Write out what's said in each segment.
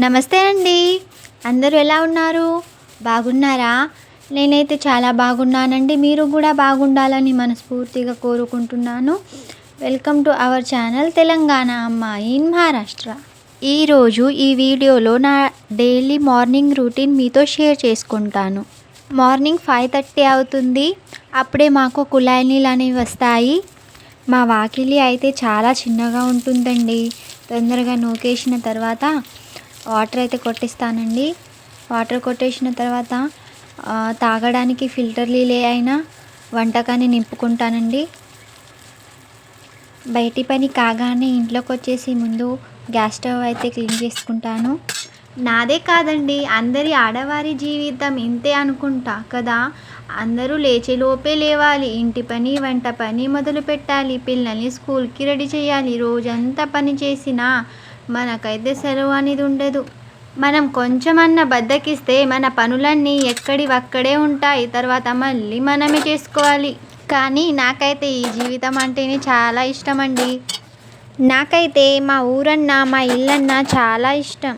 నమస్తే అండి. అందరూ ఎలా ఉన్నారు? బాగున్నారా? నేనైతే చాలా బాగున్నానండి. మీరు కూడా బాగుండాలని మనస్ఫూర్తిగా కోరుకుంటున్నాను. Welcome to our channel Telangana అమ్మాయి ఇన్ మహారాష్ట్ర. ఈరోజు ఈ వీడియోలో నా డైలీ మార్నింగ్ రొటీన్ మీతో షేర్ చేసుకుంటాను. మార్నింగ్ 5:30 అవుతుంది. అప్పుడే మాకు కుళాయి నీళ్ళు అనేవి వస్తాయి. మా వాకిలి అయితే చాలా చిన్నగా ఉంటుందండి. తొందరగా నూకేసిన తర్వాత వాటర్ అయితే కొట్టిస్తానండి. వాటర్ కొట్టేసిన తర్వాత తాగడానికి ఫిల్టర్ నీళ్ళే అయినా వంటకాన్ని నింపుకుంటానండి. బయటి పని కాగానే ఇంట్లోకి వచ్చేసి ముందు గ్యాస్ స్టవ్ అయితే క్లీన్ చేసుకుంటాను. నాదే కాదండి, అందరి ఆడవారి జీవితం ఇంతే అనుకుంటా కదా. అందరూ లేచేలోపే లేవాలి, ఇంటి పని వంట పని మొదలు పెట్టాలి, పిల్లల్ని స్కూల్కి రెడీ చేయాలి. రోజంతా పని చేసినా మనకైతే సెలవు అనేది ఉండదు. మనం కొంచెమన్నా బద్దకిస్తే మన పనులన్నీ ఎక్కడివక్కడే ఉంటాయి. తర్వాత మళ్ళీ మనమే చేసుకోవాలి. కానీ నాకైతే ఈ జీవితం అంటేనే చాలా ఇష్టం అండి. నాకైతే మా ఊరన్నా మా ఇల్లన్నా చాలా ఇష్టం.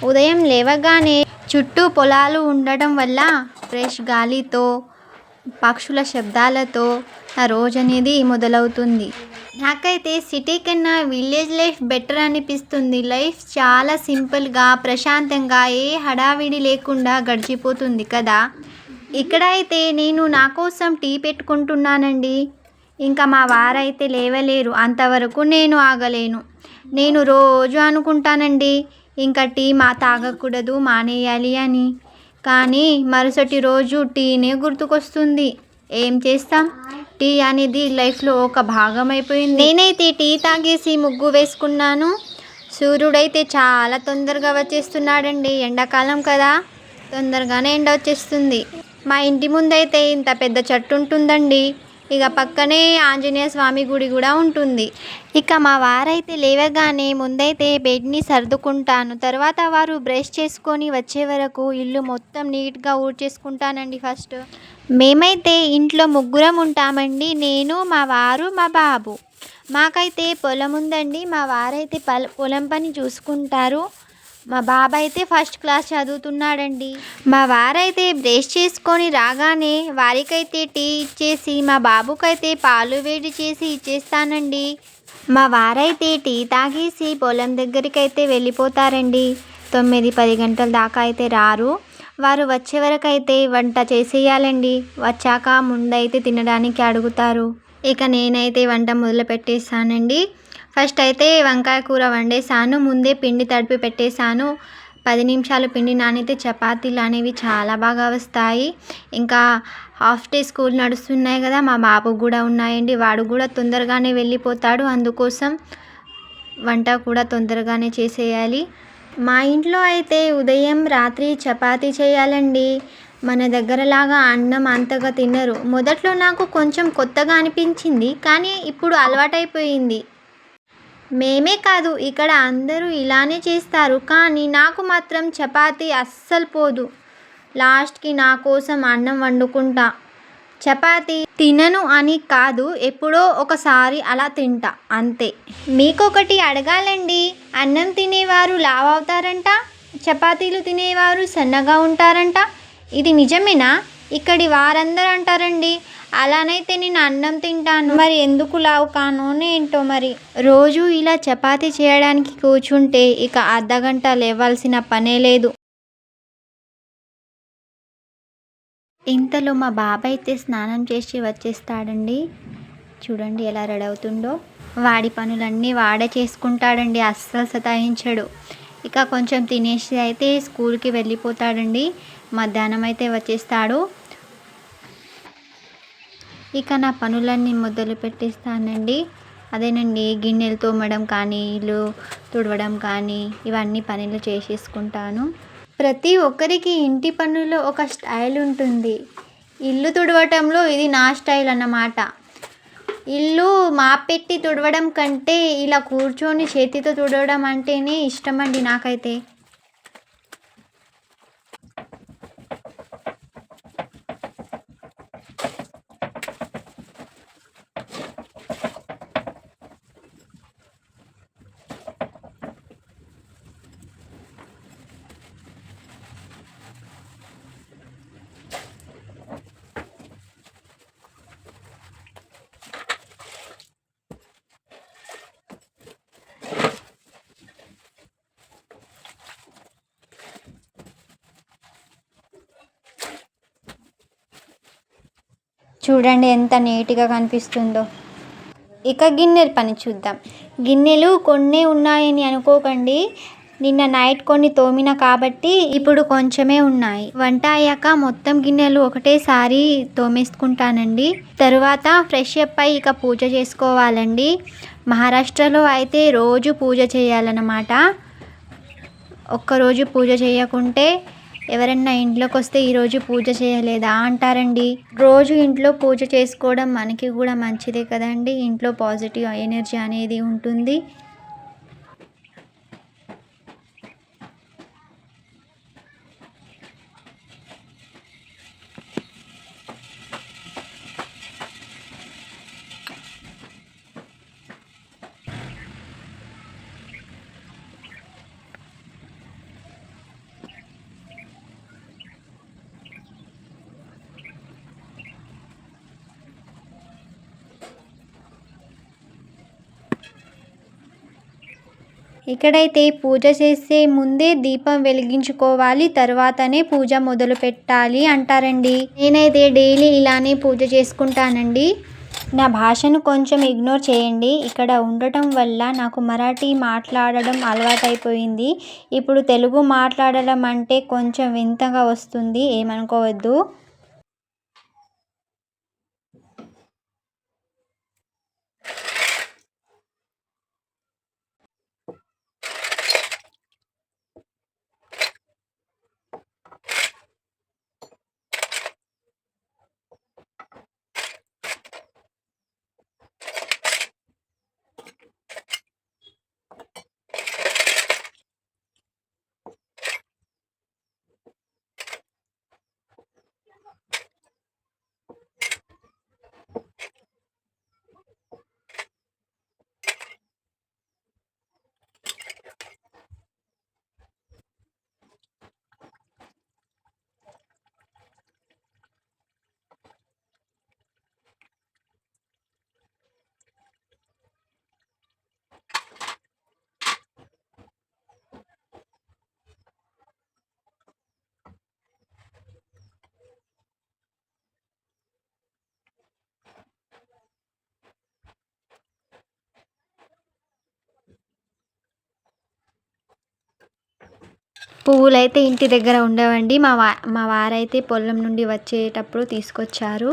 ఉదయం లేవగానే చుట్టూ పొలాలు ఉండడం వల్ల ఫ్రెష్ గాలితో పక్షుల శబ్దాలతో నా రోజు అనేది మొదలవుతుంది. నాకైతే సిటీ కన్నా విలేజ్ లైఫ్ బెటర్ అనిపిస్తుంది. లైఫ్ చాలా సింపుల్గా ప్రశాంతంగా ఏ హడావిడి లేకుండా గడిచిపోతుంది కదా. ఇక్కడ అయితే నేను నా కోసం టీ పెట్టుకుంటున్నానండి. ఇంకా మా వారైతే లేవలేరు, అంతవరకు నేను ఆగలేను. నేను రోజు అనుకుంటానండి ఇంకా టీ తాగకూడదు, మానేయాలి అని. కానీ మరుసటి రోజు టీనే గుర్తుకొస్తుంది. ఏం చేస్తాం, టీ అనేది లైఫ్లో ఒక భాగం అయిపోయింది. నేనైతే టీ తాగేసి ముగ్గు వేసుకున్నాను. సూర్యుడైతే చాలా తొందరగా వచ్చేస్తున్నాడండి. ఎండాకాలం కదా, తొందరగానే ఎండ వచ్చేస్తుంది. మా ఇంటి ముందైతే ఇంత పెద్ద చెట్టు ఉంటుందండి. ఇక పక్కనే ఆంజనేయ స్వామి గుడి కూడా ఉంటుంది. ఇక మా వారైతే లేవగానే ముందైతే బెడ్ని సర్దుకుంటాను. తర్వాత వారు బ్రష్ చేసుకొని వచ్చే వరకు ఇల్లు మొత్తం నీట్గా ఊడ్చేసుకుంటానండి. ఫస్ట్ మేమైతే ఇంట్లో ముగ్గురం ఉంటామండి. నేను, మా వారు, మా బాబు. మాకైతే పొలం ఉందండి. మా వారైతే పొలం పని చూసుకుంటారు. మా బాబు అయితే ఫస్ట్ క్లాస్ చదువుతున్నాడండి. మా వారైతే బ్రష్ చేసుకొని రాగానే వారికైతే టీ ఇచ్చేసి మా బాబుకైతే పాలు వేడి చేసి ఇచ్చేస్తానండి. మా వారైతే టీ తాగేసి పొలం దగ్గరికి అయితే వెళ్ళిపోతారండి. 9-10 గంటల దాకా అయితే రారు. వారు వచ్చే వరకు అయితే వంట చేసేయాలండి. వచ్చాక ముందైతే తినడానికి అడుగుతారు. ఇక నేనైతే వంట మొదలు పెట్టేస్తానండి. ఫస్ట్ అయితే వంకాయ కూర వండేసాను. ముందే పిండి తడిపి పెట్టేశాను. 10 నిమిషాలు పిండి నానితే చపాతీలు అనేవి చాలా బాగా వస్తాయి. ఇంకా హాఫ్ డే స్కూల్ నడుస్తున్నాయి కదా, మా బాబు కూడా ఉన్నాయండి. వాడు కూడా తొందరగానే వెళ్ళిపోతాడు. అందుకోసం వంట కూడా తొందరగానే చేసేయాలి. మా ఇంట్లో అయితే ఉదయం రాత్రి చపాతీ చేయాలండి. మన దగ్గరలాగా అన్నం అంతగా తినరు. మొదట్లో నాకు కొంచెం కొత్తగా అనిపించింది, కానీ ఇప్పుడు అలవాటైపోయింది. మేమే కాదు, ఇక్కడ అందరూ ఇలానే చేస్తారు. కానీ నాకు మాత్రం చపాతీ అస్సలు పోదు. లాస్ట్కి నా కోసం అన్నం వండుకుంటా. చపాతీ తినను అని కాదు, ఎప్పుడో ఒకసారి అలా తింటా అంతే. మీకొకటి అడగాలండి, అన్నం తినేవారు లావు అవుతారంట, చపాతీలు తినేవారు సన్నగా ఉంటారంట. ఇది నిజమేనా? ఇక్కడి వారందరూ అంటారండి. అలానైతే నేను అన్నం తింటాను, మరి ఎందుకు లావు కానో ఏంటో మరి. రోజు ఇలా చపాతీ చేయడానికి కూర్చుంటే ఇక అర్ధగంట లేవాల్సిన పనే లేదు. ఇంతలో మా బాబాయ్ అయితే స్నానం చేసి వచ్చేస్తాడండి. చూడండి ఎలా రెడీ అవుతుండో. వాడి పనులన్నీ వాడే చేసుకుంటాడండి, అస్సలు సతాయించడు. ఇక కొంచెం తినేసి అయితే స్కూల్కి వెళ్ళిపోతాడండి. మధ్యాహ్నం అయితే వచ్చేస్తాడు. ఇక నా పనులన్నీ మొదలు పెట్టేస్తానండి. అదేనండి, గిన్నెలు తోమడం కానీ, ఇల్లు తుడవడం కానీ, ఇవన్నీ పనులు చేసేసుకుంటాను. ప్రతి ఒక్కరికి ఇంటి పనుల్లో ఒక స్టైల్ ఉంటుంది. ఇల్లు తుడవటంలో ఇది నా స్టైల్ అన్నమాట. ఇల్లు మాపెట్టి తుడవడం కంటే ఇలా కూర్చొని చేతితో తుడవడం అంటేనే ఇష్టమండి నాకైతే. చూడండి ఎంత నీట్గా కనిపిస్తుందో. ఇక గిన్నెల పని చూద్దాం. గిన్నెలు కొన్నే ఉన్నాయని అనుకోకండి. నిన్న నైట్ కొన్ని తోమిన కాబట్టి ఇప్పుడు కొంచెమే ఉన్నాయి. వంట అయ్యాక మొత్తం గిన్నెలు ఒకటేసారి తోమేసుకుంటానండి. తరువాత ఫ్రెష్ అప్ అయి ఇక పూజ చేసుకోవాలండి. మహారాష్ట్రలో అయితే రోజు పూజ చేయాలన్నమాట. ఒక్కరోజు పూజ చేయకుంటే ఎవరన్నా ఇంట్లోకి వస్తే ఈరోజు పూజ చేయలేదా అంటారండి. రోజు ఇంట్లో పూజ చేసుకోవడం మనకి కూడా మంచిదే కదండి. ఇంట్లో పాజిటివ్ ఎనర్జీ అనేది ఉంటుంది. ఇక్కడైతే పూజ చేసే ముందే దీపం వెలిగించుకోవాలి, తర్వాతనే పూజ మొదలు పెట్టాలి అంటారండి. నేనైతే డైలీ ఇలానే పూజ చేసుకుంటానండి. నా భాషను కొంచెం ఇగ్నోర్ చేయండి. ఇక్కడ ఉండటం వల్ల నాకు మరాఠీ మాట్లాడడం అలవాటైపోయింది. ఇప్పుడు తెలుగు మాట్లాడడం అంటే కొంచెం వింతగా వస్తుంది, ఏమనుకోవద్దు. పువ్వులైతే ఇంటి దగ్గర ఉండవండి. మా వారైతే పొలం నుండి వచ్చేటప్పుడు తీసుకొచ్చారు.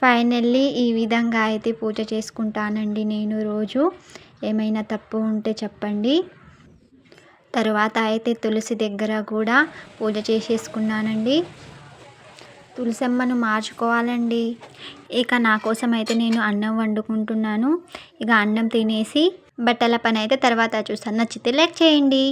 ఫైనల్లీ ఈ విధంగా అయితే పూజ చేసుకుంటానండి నేను రోజు. ఏమైనా తప్పు ఉంటే చెప్పండి. తరువాత అయితే తులసి దగ్గర కూడా పూజ చేసేసుకున్నానండి. తులసమ్మను మార్చుకోవాలండి. ఇక నా కోసం అయితే నేను అన్నం వండుకుంటున్నాను. ఇక అన్నం తినేసి బట్టల పని అయితే తర్వాత చూస్తాను. నచ్చితే లైక్ చేయండి.